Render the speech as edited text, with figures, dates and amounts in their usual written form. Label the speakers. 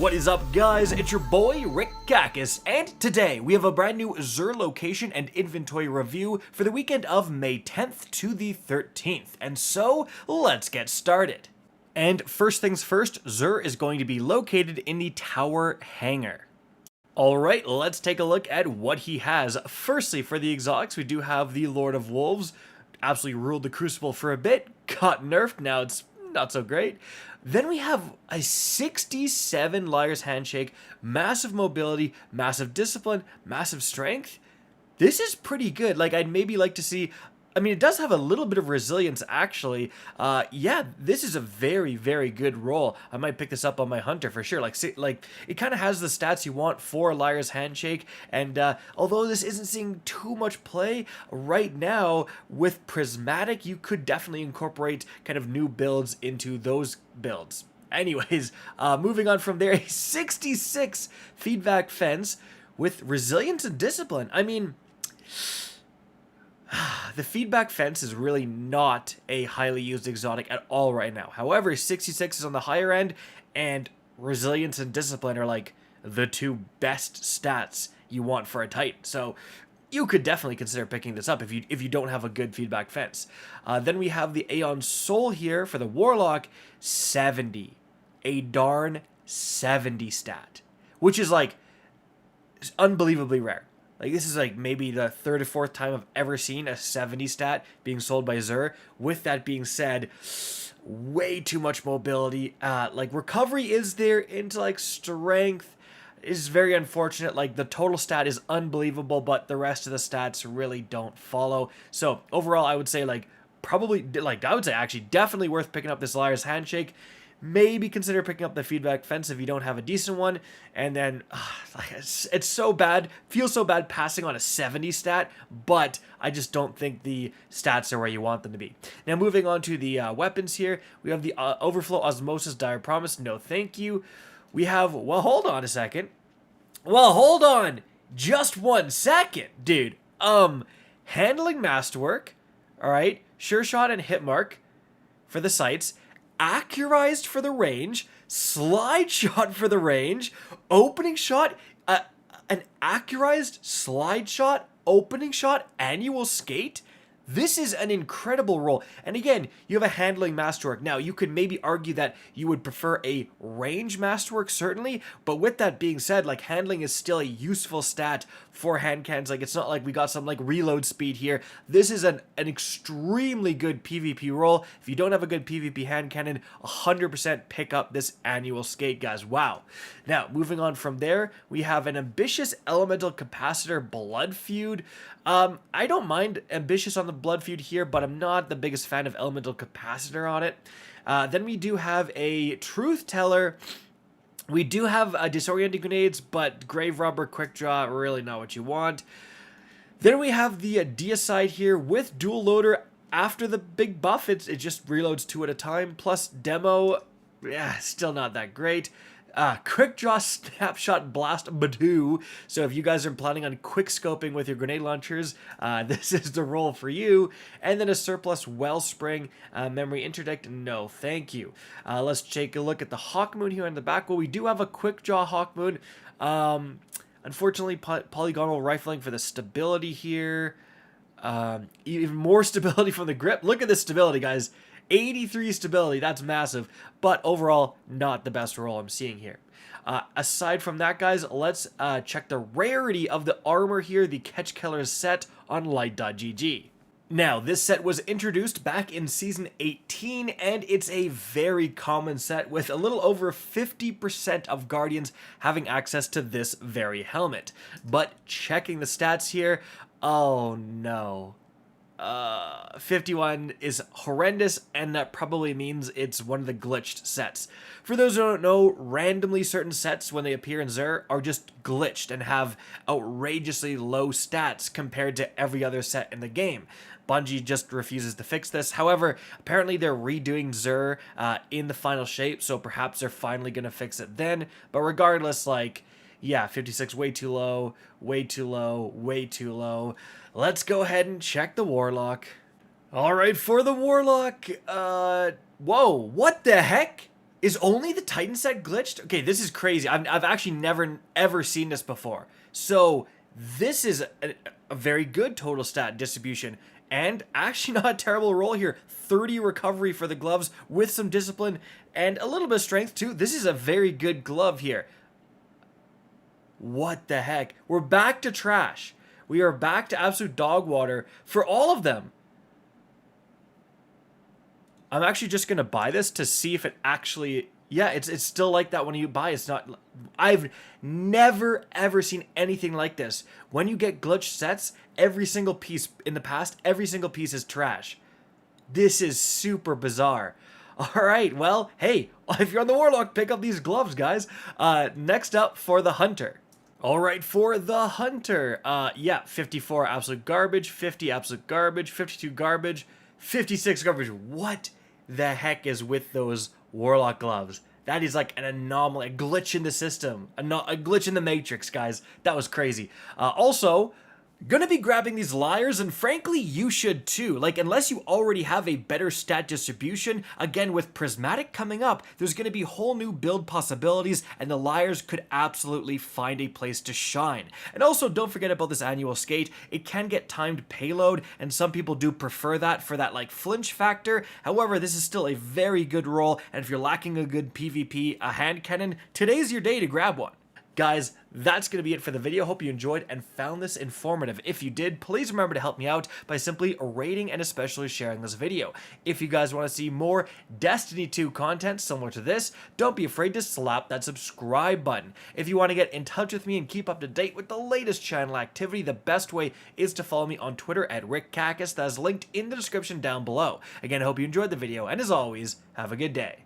Speaker 1: What is up, guys? It's your boy Rick Kakis, and today we have a brand new Xur Location and Inventory review for the weekend of May 10th to the 13th, and so let's get started. And first things first, Xur is going to be located in the Tower Hangar. Alright, let's take a look at what he has. Firstly, for the exotics, we do have the Lord of Wolves. Absolutely ruled the Crucible for a bit, got nerfed, now it's not so great. Then we have a 67 Liar's Handshake, massive mobility, massive discipline, massive strength. This is pretty good. Like, I'd maybe like to see... I mean, it does have a little bit of resilience, actually. Yeah, this is a very, very good roll. I might pick this up on my Hunter for sure. Like it kind of has the stats you want for Liar's Handshake. And although this isn't seeing too much play right now, with Prismatic, you could definitely incorporate kind of new builds into those builds. Anyways, moving on from there, a 66 Feedback Fence with resilience and discipline. I mean... the Feedback Fence is really not a highly used exotic at all right now. However, 66 is on the higher end, and Resilience and Discipline are like the two best stats you want for a Titan. So you could definitely consider picking this up if you don't have a good Feedback Fence. Then we have the Aeon Soul here for the Warlock, 70. A darn 70 stat, which is like unbelievably rare. Like, this is like maybe the third or fourth time I've ever seen a 70 stat being sold by Xur. With that being said, way too much mobility. Like, recovery is there into, like, strength is very unfortunate. Like, the total stat is unbelievable, but the rest of the stats really don't follow. So, overall, I would say, like, probably, like, I would say actually definitely worth picking up this Liar's Handshake. Maybe consider picking up the Feedback Fence if you don't have a decent one. And then, it's so bad, feels so bad passing on a 70 stat, but I just don't think the stats are where you want them to be. Now, moving on to the weapons here, we have the Overflow Osmosis Dire Promise, no thank you. We have, well, hold on a second. Well, hold on, just 1 second, dude. Handling Masterwork, alright, Sure Shot and Hit Mark for the sights, Accurized for the range, Slide Shot for the range, Opening Shot, an Accurized Slide Shot, Opening Shot, Annual Skate. This is an incredible roll. And again, you have a Handling Masterwork. Now, you could maybe argue that you would prefer a range Masterwork, certainly, but with that being said, like, handling is still a useful stat for hand cannons. Like, it's not like we got some, like, reload speed here. This is an extremely good PvP roll. If you don't have a good PvP hand cannon, 100% pick up this Annual Skate, guys. Wow. Now, moving on from there, we have an Ambitious Elemental Capacitor Blood Feud. I don't mind Ambitious on the Blood Feud here, but I'm not the biggest fan of Elemental Capacitor on it. Then we do have a Truth Teller. We do have Disorienting Grenades, but Grave Robber, Quick Draw, really not what you want. Then we have the Deicide here with Dual Loader. After the big buff, it just reloads 2 at a time, plus Demo, yeah, still not that great. Quick Draw Snapshot Blast Badoo. So if you guys are planning on quick scoping with your grenade launchers, this is the roll for you. And then a Surplus Wellspring Memory Interdict. No, thank you. Let's take a look at the Hawkmoon here in the back. Well, we do have a Quick Draw Hawkmoon. Unfortunately, polygonal rifling for the stability here. Even more stability from the grip. Look at this stability, guys. 83 stability, that's massive, but overall, not the best roll I'm seeing here. Aside from that, guys, let's check the rarity of the armor here, the Catch Killers set on Light.gg. Now, this set was introduced back in Season 18, and it's a very common set with a little over 50% of Guardians having access to this very helmet. But checking the stats here, oh no. 51 is horrendous, and that probably means it's one of the glitched sets. For those who don't know, randomly certain sets, when they appear in Xur, are just glitched and have outrageously low stats compared to every other set in the game. Bungie just refuses to fix this. However, apparently they're redoing Xur in the final shape, so perhaps they're finally going to fix it then. But regardless, like, yeah, 56, way too low, way too low, way too low. Let's go ahead and check the Warlock. All right, for the Warlock, whoa, what the heck? Is only the Titan set glitched? Okay, this is crazy. I've actually never, ever seen this before. So this is a very good total stat distribution. And actually not a terrible roll here. 30 recovery for the gloves with some discipline and a little bit of strength too. This is a very good glove here. What the heck? We're back to trash. We are back to absolute dog water for all of them. I'm actually just going to buy this to see if it actually... Yeah, it's still like that when you buy. It's not... I've never, ever seen anything like this. When you get glitched sets, every single piece in the past, every single piece is trash. This is super bizarre. All right, well, hey, if you're on the Warlock, pick up these gloves, guys. Next up for the Hunter. All right, for the Hunter. Yeah, 54 absolute garbage, 50 absolute garbage, 52 garbage, 56 garbage. What the heck is with those Warlock gloves? That is like an anomaly, a glitch in the system, a glitch in the matrix, guys. That was crazy. Also, gonna be grabbing these liars, and frankly, you should too. Like, unless you already have a better stat distribution, again, with Prismatic coming up, there's gonna be whole new build possibilities, and the liars could absolutely find a place to shine. And also, don't forget about this annual skate. It can get timed payload, and some people do prefer that for that, like, flinch factor. However, this is still a very good roll, and if you're lacking a good PvP, a hand cannon, today's your day to grab one. Guys, that's going to be it for the video. Hope you enjoyed and found this informative. If you did, please remember to help me out by simply rating and especially sharing this video. If you guys want to see more Destiny 2 content similar to this, don't be afraid to slap that subscribe button. If you want to get in touch with me and keep up to date with the latest channel activity, the best way is to follow me on Twitter at RickCacus. That is linked in the description down below. Again, I hope you enjoyed the video, and as always, have a good day.